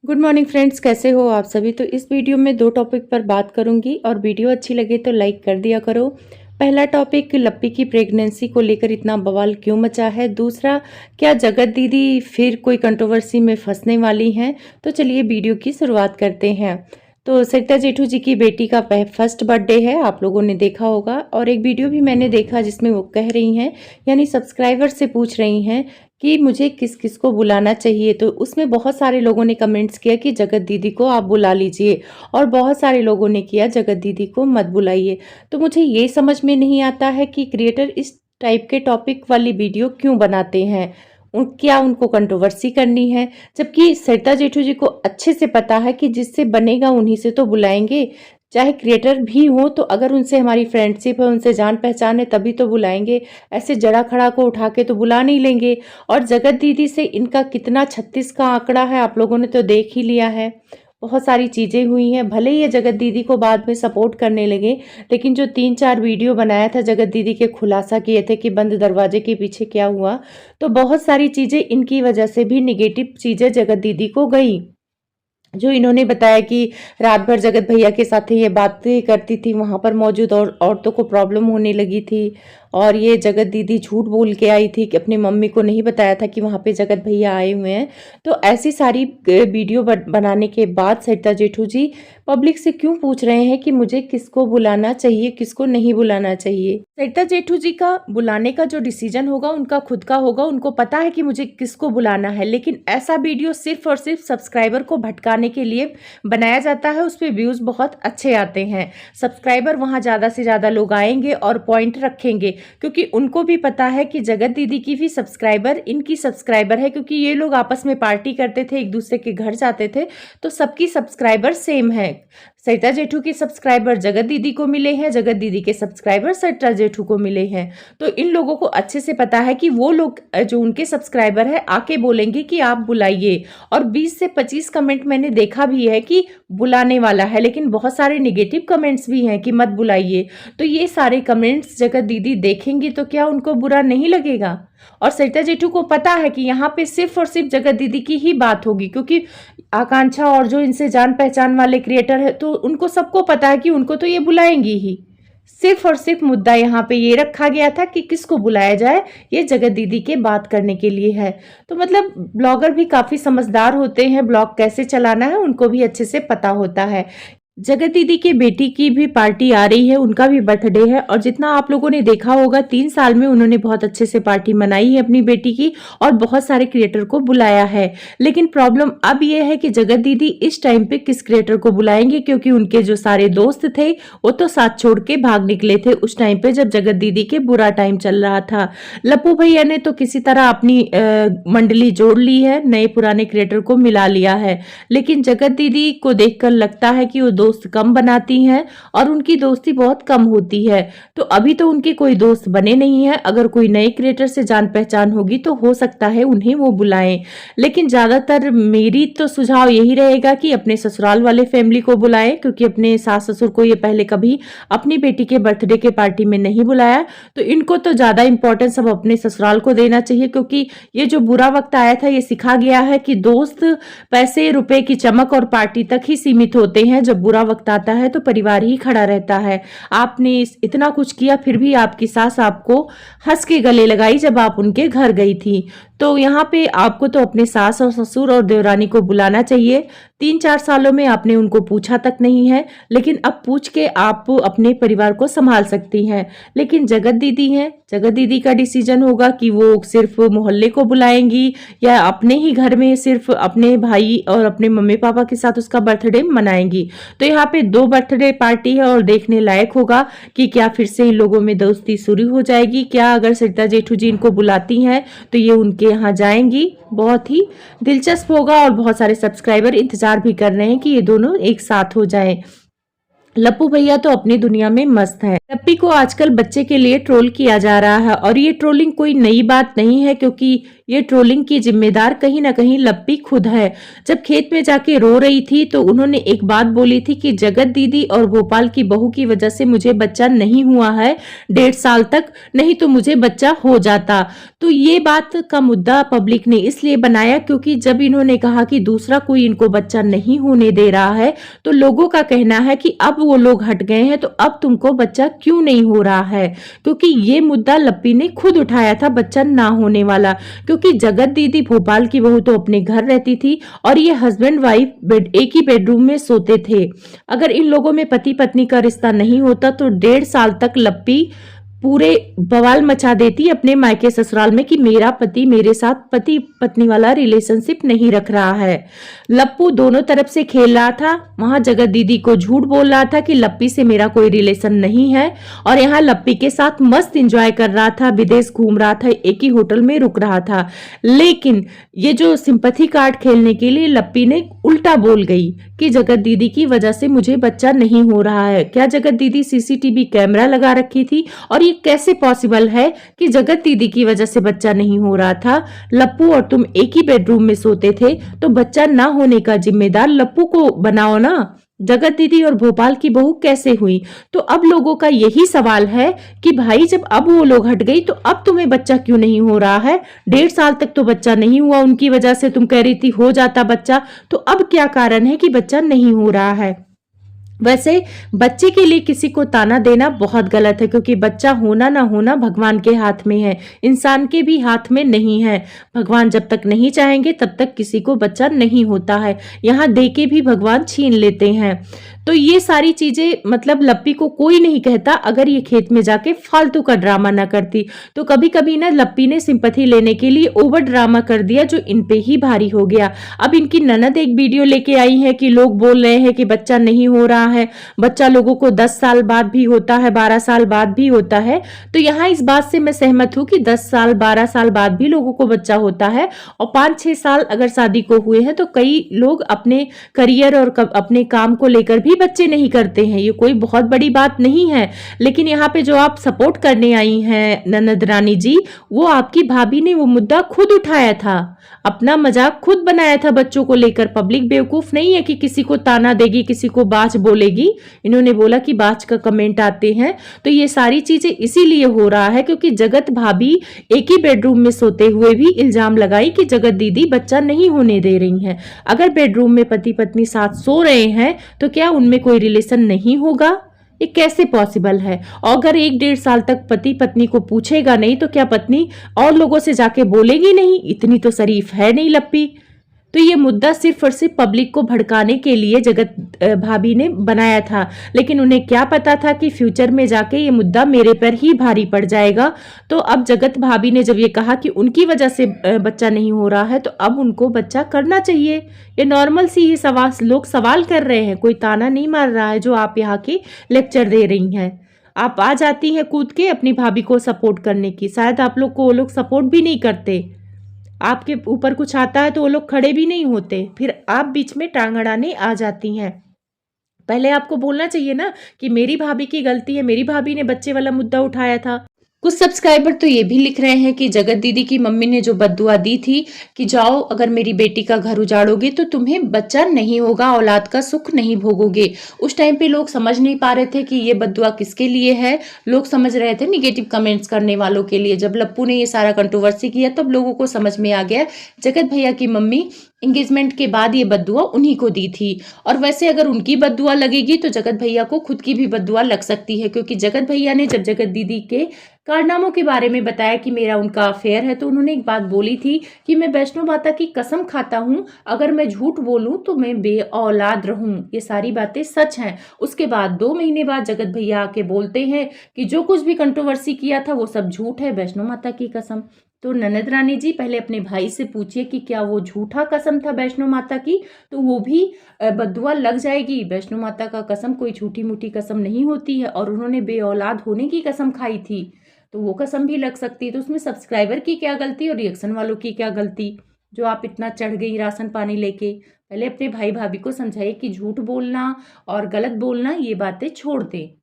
Good morning friends, कैसे हो आप सभी। तो इस वीडियो में दो टॉपिक पर बात करूंगी और वीडियो अच्छी लगे तो लाइक कर दिया करो। पहला टॉपिक, लप्पी की प्रेगनेंसी को लेकर इतना बवाल क्यों मचा है। दूसरा, क्या जगत दीदी फिर कोई कंट्रोवर्सी में फंसने वाली हैं। तो चलिए वीडियो की शुरुआत करते हैं। तो सरिता जेठू जी की बेटी का फर्स्ट बर्थडे है, आप लोगों ने देखा होगा। और एक वीडियो भी मैंने देखा जिसमें वो कह रही हैं, यानी सब्सक्राइबर से पूछ रही हैं कि मुझे किस किस को बुलाना चाहिए। तो उसमें बहुत सारे लोगों ने कमेंट्स किया कि जगत दीदी को आप बुला लीजिए, और बहुत सारे लोगों ने किया जगत दीदी को मत बुलाइए। तो मुझे ये समझ में नहीं आता है कि क्रिएटर इस टाइप के टॉपिक वाली वीडियो क्यों बनाते हैं। क्या उनको कंट्रोवर्सी करनी है, जबकि सरिता जेठू जी को अच्छे से पता है कि जिससे बनेगा उन्हीं से तो बुलाएंगे। चाहे क्रिएटर भी हो तो अगर उनसे हमारी फ्रेंडशिप है, उनसे जान पहचान है, तभी तो बुलाएंगे। ऐसे जड़ा खड़ा को उठा के तो बुला नहीं लेंगे। और जगत दीदी से इनका कितना 36 का आंकड़ा है, आप लोगों ने तो देख ही लिया है। बहुत सारी चीजें हुई हैं। भले ही ये जगत दीदी को बाद में सपोर्ट करने लगे, लेकिन जो 3-4 वीडियो बनाया था जगत दीदी के, खुलासा किए थे कि बंद दरवाजे के पीछे क्या हुआ, तो बहुत सारी चीजें इनकी वजह से भी निगेटिव चीजें जगत दीदी को गई। जो इन्होंने बताया कि रात भर जगत भैया के साथ ये बातें करती थी, वहां पर मौजूद और औरतों को प्रॉब्लम होने लगी थी। और ये जगत दीदी झूठ बोल के आई थी कि अपनी मम्मी को नहीं बताया था कि वहां पे जगत भैया आए हुए हैं। तो ऐसी सारी वीडियो बनाने के बाद सरिता जेठू जी पब्लिक से क्यों पूछ रहे हैं कि मुझे किसको बुलाना चाहिए, किसको नहीं बुलाना चाहिए। सरिता जेठू जी का बुलाने का जो डिसीजन होगा उनका खुद का होगा, उनको पता है कि मुझे किसको बुलाना है। लेकिन ऐसा वीडियो सिर्फ और सिर्फ सब्सक्राइबर को भटकाने के लिए बनाया जाता है। उस पर व्यूज बहुत अच्छे आते हैं, सब्सक्राइबर वहां ज्यादा से ज्यादा लोग आएंगे और पॉइंट रखेंगे, क्योंकि उनको भी पता है कि जगत दीदी की भी सब्सक्राइबर इनकी सब्सक्राइबर है। क्योंकि ये लोग आपस में पार्टी करते थे, एक दूसरे के घर जाते थे, तो सबकी सब्सक्राइबर सेम है। सरिता जेठू के सब्सक्राइबर जगत दीदी को मिले हैं, जगत दीदी के सब्सक्राइबर सरिता जेठू को मिले हैं। तो इन लोगों को अच्छे से पता है कि वो लोग जो उनके सब्सक्राइबर है आके बोलेंगे कि आप बुलाइए। और 20 से 25 कमेंट मैंने देखा भी है कि बुलाने वाला है, लेकिन बहुत सारे निगेटिव कमेंट्स भी हैं कि मत बुलाइए। तो ये सारे कमेंट्स जगत दीदी देखेंगी तो क्या उनको बुरा नहीं लगेगा। और सरिता जेठू को पता है कि यहाँ पे सिर्फ और सिर्फ जगत दीदी की ही बात होगी, क्योंकि आकांक्षा और जो इनसे जान पहचान वाले क्रिएटर है, तो उनको सबको पता है कि उनको तो ये बुलाएंगी ही। सिर्फ और सिर्फ मुद्दा यहाँ पे ये रखा गया था कि किसको बुलाया जाए, ये जगत दीदी के बात करने के लिए है। तो मतलब ब्लॉगर भी काफी समझदार होते हैं, ब्लॉग कैसे चलाना है उनको भी अच्छे से पता होता है। जगत दीदी के बेटी की भी पार्टी आ रही है, उनका भी बर्थडे है। और जितना आप लोगों ने देखा होगा, 3 साल में उन्होंने बहुत अच्छे से पार्टी मनाई है अपनी बेटी की, और बहुत सारे क्रिएटर को बुलाया है। लेकिन प्रॉब्लम अब यह है कि जगत दीदी इस टाइम पे किस क्रिएटर को बुलाएंगे, क्योंकि उनके जो सारे दोस्त थे वो तो साथ छोड़ के भाग निकले थे उस टाइम पे जब जगत दीदी के बुरा टाइम चल रहा था। लप्पू भैया ने तो किसी तरह अपनी मंडली जोड़ ली है, नए पुराने क्रिएटर को मिला लिया है। लेकिन जगत दीदी को देखकर लगता है कि वो दोस्त कम बनाती हैं और उनकी दोस्ती बहुत कम होती है। तो अभी तो उनके कोई दोस्त बने नहीं है। अगर कोई नए क्रिएटर से जान पहचान होगी तो हो सकता है उन्हें वो बुलाएं। लेकिन ज्यादातर मेरी तो सुझाव यही रहेगा कि अपने ससुराल वाले फैमिली को बुलाएं, क्योंकि अपने सास ससुर को ये पहले कभी अपनी बेटी के बर्थडे के पार्टी में नहीं बुलाया। तो इनको तो ज्यादा इंपॉर्टेंस अब अपने ससुराल को देना चाहिए, क्योंकि ये जो बुरा वक्त आया था ये सिखा गया है कि दोस्त पैसे रुपए की चमक और पार्टी तक ही सीमित होते हैं। जब बुरा वक्त आता है तो परिवार ही खड़ा रहता है। आपने इतना कुछ किया, फिर भी आपकी सास आपको हंस के गले लगाई जब आप उनके घर गई थी। तो यहाँ पे आपको तो अपने सास और ससुर और देवरानी को बुलाना चाहिए। 3-4 सालों में आपने उनको पूछा तक नहीं है, लेकिन अब पूछ के आप अपने परिवार को संभाल सकती हैं। लेकिन जगत दीदी हैं, जगत दीदी का डिसीजन होगा कि वो सिर्फ मोहल्ले को बुलाएंगी या अपने ही घर में सिर्फ अपने भाई और अपने मम्मी पापा के साथ उसका बर्थडे मनाएंगी। तो यहाँ पे 2 बर्थडे पार्टी है और देखने लायक होगा कि क्या फिर से इन लोगों में दोस्ती शुरू हो जाएगी। क्या अगर सरिता जेठू जी इनको बुलाती हैं तो ये उनके यहाँ जाएंगी। बहुत ही दिलचस्प होगा और बहुत सारे सब्सक्राइबर इंतजार भी कर रहे हैं कि ये दोनों एक साथ हो जाएं। लप्पू भैया तो अपनी दुनिया में मस्त है। लप्पी को आजकल बच्चे के लिए ट्रोल किया जा रहा है और ये ट्रोलिंग कोई नई बात नहीं है, क्योंकि ये ट्रोलिंग की जिम्मेदार कहीं ना कहीं लप्पी खुद है। जब खेत में जाके रो रही थी तो उन्होंने एक बात बोली थी कि जगत दीदी और भोपाल की बहू की वजह से मुझे बच्चा नहीं हुआ है 1.5 साल तक, नहीं तो मुझे बच्चा हो जाता। तो ये बात का मुद्दा पब्लिक ने इसलिए बनाया क्योंकि जब इन्होंने कहा कि दूसरा कोई इनको बच्चा नहीं होने दे रहा है तो लोगों का कहना है कि अब वो लोग हट गए हैं तो अब तुमको बच्चा क्यों नहीं हो रहा है, क्योंकि ये मुद्दा लप्पी ने खुद उठाया था बच्चा ना होने वाला। क्योंकि जगत दीदी भोपाल की बहू तो अपने घर रहती थी और ये हस्बैंड वाइफ एक ही बेडरूम में सोते थे। अगर इन लोगों में पति पत्नी का रिश्ता नहीं होता तो 1.5 साल तक लप्पी पूरे बवाल मचा देती अपने मायके ससुराल में कि मेरा पति मेरे साथ पति पत्नी वाला रिलेशनशिप नहीं रख रहा है। लप्पू दोनों तरफ से खेल रहा था, वहां जगत दीदी को झूठ बोल रहा था कि लप्पी से मेरा कोई रिलेशन नहीं है, और यहाँ लप्पी के साथ मस्त एंजॉय कर रहा था, विदेश घूम रहा था, एक ही होटल में रुक रहा था। लेकिन ये जो सिंपैथी कार्ड खेलने के लिए लप्पी ने उल्टा बोल गई कि जगत दीदी की वजह से मुझे बच्चा नहीं हो रहा है। क्या जगत दीदी सीसीटीवी कैमरा लगा रखी थी? और ये कैसे पॉसिबल है कि जगत दीदी की वजह से बच्चा नहीं हो रहा था? लप्पू और तुम एक ही बेडरूम में सोते थे तो बच्चा ना होने का जिम्मेदार लप्पू को बनाओ ना। जगत दीदी और भोपाल की बहू कैसे हुई? तो अब लोगों का यही सवाल है कि भाई जब अब वो लोग हट गई तो अब तुम्हें बच्चा क्यों नहीं हो रहा है? 1.5 साल तक तो बच्चा नहीं हुआ, उनकी वजह से तुम कह रही थी हो जाता बच्चा, तो अब क्या कारण है कि बच्चा नहीं हो रहा है? वैसे बच्चे के लिए किसी को ताना देना बहुत गलत है, क्योंकि बच्चा होना ना होना भगवान के हाथ में है, इंसान के भी हाथ में नहीं है। भगवान जब तक नहीं चाहेंगे तब तक किसी को बच्चा नहीं होता है, यहाँ दे के भी भगवान छीन लेते हैं। तो ये सारी चीजें मतलब लप्पी को कोई नहीं कहता अगर ये खेत में जाके फालतू का ड्रामा ना करती। तो कभी कभी ना लप्पी ने सिंपैथी लेने के लिए ओवर ड्रामा कर दिया जो इन पे ही भारी हो गया। अब इनकी ननद एक वीडियो लेके आई है कि लोग बोल रहे हैं कि बच्चा नहीं हो रहा है, बच्चा लोगों को 10 साल बाद भी होता है, 12 साल बाद भी होता है। तो यहाँ इस बात से मैं सहमत हूँ कि 10 साल 12 साल बाद भी लोगों को बच्चा होता है, और 5-6 साल अगर शादी को हुए हैं तो कई लोग अपने करियर और अपने काम को लेकर भी बच्चे नहीं करते हैं, ये कोई बहुत बड़ी बात नहीं है। लेकिन यहाँ पे जो आप सपोर्ट करने आई हैं ननद रानी जी, वो आपकी भाभी ने वो मुद्दा खुद उठाया था, अपना मजाक खुद बनाया था बच्चों को लेकर। पब्लिक बेवकूफ नहीं है कि किसी को ताना देगी, किसी को बाज बोलेगी। इन्होंने बोला कि बाज का कमेंट आते हैं, तो ये सारी चीजें इसीलिए हो रहा है क्योंकि जगत भाभी एक ही बेडरूम में सोते हुए भी इल्जाम लगाई कि जगत दीदी बच्चा नहीं होने दे रही हैं। अगर बेडरूम में पति पत्नी साथ सो रहे हैं तो क्या उनमें कोई रिलेशन नहीं होगा? ये कैसे पॉसिबल है? और अगर 1-1.5 साल तक पति पत्नी को पूछेगा नहीं तो क्या पत्नी और लोगों से जाके बोलेगी नहीं? इतनी तो शरीफ है नहीं लप्पी। तो ये मुद्दा सिर्फ और सिर्फ पब्लिक को भड़काने के लिए जगत भाभी ने बनाया था, लेकिन उन्हें क्या पता था कि फ्यूचर में जाके ये मुद्दा मेरे पर ही भारी पड़ जाएगा। तो अब जगत भाभी ने जब ये कहा कि उनकी वजह से बच्चा नहीं हो रहा है तो अब उनको बच्चा करना चाहिए। ये नॉर्मल सी ही सवाल लोग सवाल कर रहे हैं, कोई ताना नहीं मार रहा है जो आप यहाँ की लेक्चर दे रही हैं। आप आ जाती हैं कूद के अपनी भाभी को सपोर्ट करने की, शायद आप लोग को वो लोग सपोर्ट भी नहीं करते। आपके ऊपर कुछ आता है तो वो लोग खड़े भी नहीं होते, फिर आप बीच में टांग अड़ाने आ जाती हैं। पहले आपको बोलना चाहिए ना कि मेरी भाभी की गलती है, मेरी भाभी ने बच्चे वाला मुद्दा उठाया था। कुछ सब्सक्राइबर तो ये भी लिख रहे हैं कि जगत दीदी की मम्मी ने जो बद्दुआ दी थी कि जाओ अगर मेरी बेटी का घर उजाड़ोगे तो तुम्हें बच्चा नहीं होगा, औलाद का सुख नहीं भोगोगे। उस टाइम पे लोग समझ नहीं पा रहे थे कि ये बद्दुआ किसके लिए है, लोग समझ रहे थे निगेटिव कमेंट्स करने वालों के लिए। जब लप्पू ने ये सारा कंट्रोवर्सी किया तब लोगों को समझ में आ गया जगत भैया की मम्मी एंगेजमेंट के बाद ये बद्दुआ उन्हीं को दी थी। और वैसे अगर उनकी बद्दुआ लगेगी तो जगत भैया को खुद की भी बद्दुआ लग सकती है, क्योंकि जगत भैया ने जब जगत दीदी के कारनामों के बारे में बताया कि मेरा उनका अफेयर है तो उन्होंने एक बात बोली थी कि मैं वैष्णो माता की कसम खाता हूँ अगर मैं झूठ बोलूं तो मैं बे औलाद रहूं। ये सारी बातें सच हैं। उसके बाद 2 महीने बाद जगत भैया आके बोलते हैं कि जो कुछ भी कंट्रोवर्सी किया था वो सब झूठ है, वैष्णो माता की कसम। तो ननद रानी जी पहले अपने भाई से पूछिए कि क्या वो झूठा कसम था वैष्णो माता की, तो वो भी बद्दुआ लग जाएगी। वैष्णो माता का कसम कोई झूठी मूठी कसम नहीं होती है, और उन्होंने बे औलाद होने की कसम खाई थी तो वो कसम भी लग सकती है। तो उसमें सब्सक्राइबर की क्या गलती और रिएक्शन वालों की क्या गलती? जो आप इतना चढ़ गई राशन पानी लेके। पहले अपने भाई भाभी को समझाइए कि झूठ बोलना और गलत बोलना ये बातें छोड़ दें।